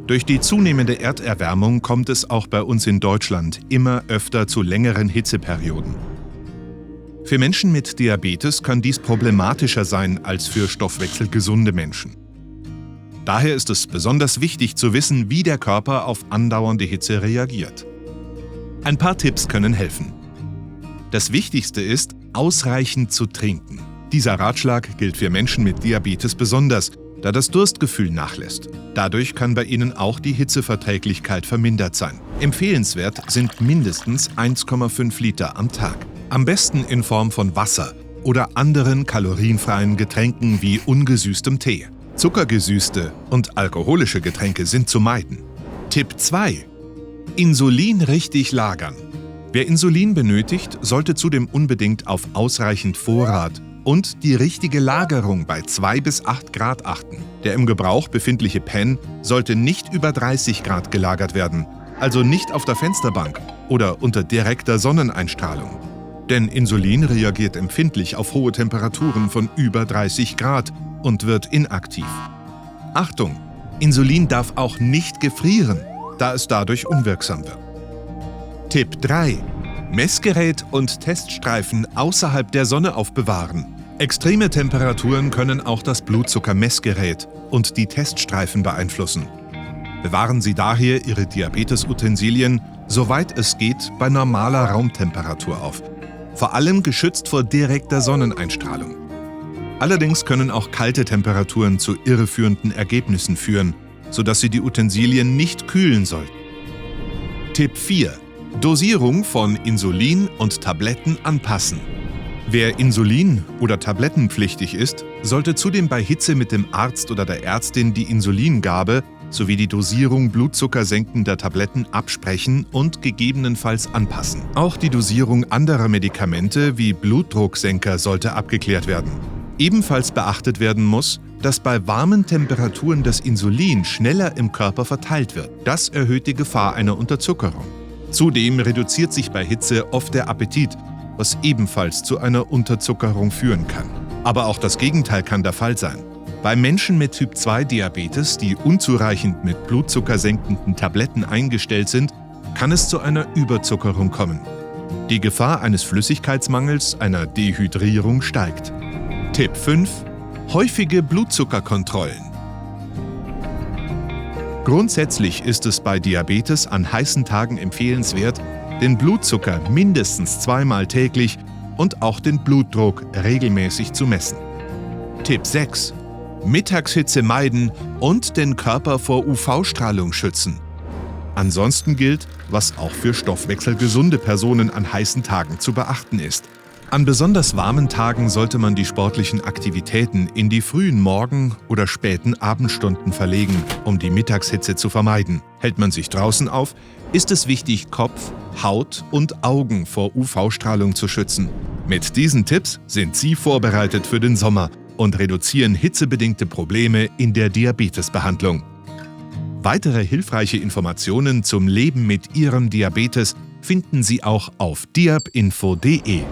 Durch die zunehmende Erderwärmung kommt es auch bei uns in Deutschland immer öfter zu längeren Hitzeperioden. Für Menschen mit Diabetes kann dies problematischer sein als für stoffwechselgesunde Menschen. Daher ist es besonders wichtig zu wissen, wie der Körper auf andauernde Hitze reagiert. Ein paar Tipps können helfen. Das Wichtigste ist, ausreichend zu trinken. Dieser Ratschlag gilt für Menschen mit Diabetes besonders, da das Durstgefühl nachlässt. Dadurch kann bei ihnen auch die Hitzeverträglichkeit vermindert sein. Empfehlenswert sind mindestens 1,5 Liter am Tag. Am besten in Form von Wasser oder anderen kalorienfreien Getränken wie ungesüßtem Tee. Zuckergesüßte und alkoholische Getränke sind zu meiden. Tipp 2. Insulin richtig lagern. Wer Insulin benötigt, sollte zudem unbedingt auf ausreichend Vorrat und die richtige Lagerung bei 2 bis 8 Grad achten. Der im Gebrauch befindliche Pen sollte nicht über 30 Grad gelagert werden, also nicht auf der Fensterbank oder unter direkter Sonneneinstrahlung. Denn Insulin reagiert empfindlich auf hohe Temperaturen von über 30 Grad und wird inaktiv. Achtung! Insulin darf auch nicht gefrieren, da es dadurch unwirksam wird. Tipp 3. Messgerät und Teststreifen außerhalb der Sonne aufbewahren. Extreme Temperaturen können auch das Blutzuckermessgerät und die Teststreifen beeinflussen. Bewahren Sie daher Ihre Diabetesutensilien, soweit es geht, bei normaler Raumtemperatur auf. Vor allem geschützt vor direkter Sonneneinstrahlung. Allerdings können auch kalte Temperaturen zu irreführenden Ergebnissen führen, sodass Sie die Utensilien nicht kühlen sollten. Tipp 4. Dosierung von Insulin und Tabletten anpassen. Wer Insulin- oder tablettenpflichtig ist, sollte zudem bei Hitze mit dem Arzt oder der Ärztin die Insulingabe sowie die Dosierung blutzuckersenkender Tabletten absprechen und gegebenenfalls anpassen. Auch die Dosierung anderer Medikamente wie Blutdrucksenker sollte abgeklärt werden. Ebenfalls beachtet werden muss, dass bei warmen Temperaturen das Insulin schneller im Körper verteilt wird. Das erhöht die Gefahr einer Unterzuckerung. Zudem reduziert sich bei Hitze oft der Appetit, was ebenfalls zu einer Unterzuckerung führen kann. Aber auch das Gegenteil kann der Fall sein. Bei Menschen mit Typ-2-Diabetes, die unzureichend mit blutzuckersenkenden Tabletten eingestellt sind, kann es zu einer Überzuckerung kommen. Die Gefahr eines Flüssigkeitsmangels, einer Dehydrierung steigt. Tipp 5. Häufige Blutzuckerkontrollen. Grundsätzlich ist es bei Diabetes an heißen Tagen empfehlenswert, den Blutzucker mindestens 2-mal täglich und auch den Blutdruck regelmäßig zu messen. Tipp 6. Mittagshitze meiden und den Körper vor UV-Strahlung schützen. Ansonsten gilt, was auch für stoffwechselgesunde Personen an heißen Tagen zu beachten ist. An besonders warmen Tagen sollte man die sportlichen Aktivitäten in die frühen Morgen- oder späten Abendstunden verlegen, um die Mittagshitze zu vermeiden. Hält man sich draußen auf, ist es wichtig, Kopf, Haut und Augen vor UV-Strahlung zu schützen. Mit diesen Tipps sind Sie vorbereitet für den Sommer und reduzieren hitzebedingte Probleme in der Diabetesbehandlung. Weitere hilfreiche Informationen zum Leben mit Ihrem Diabetes finden Sie auch auf diabinfo.de.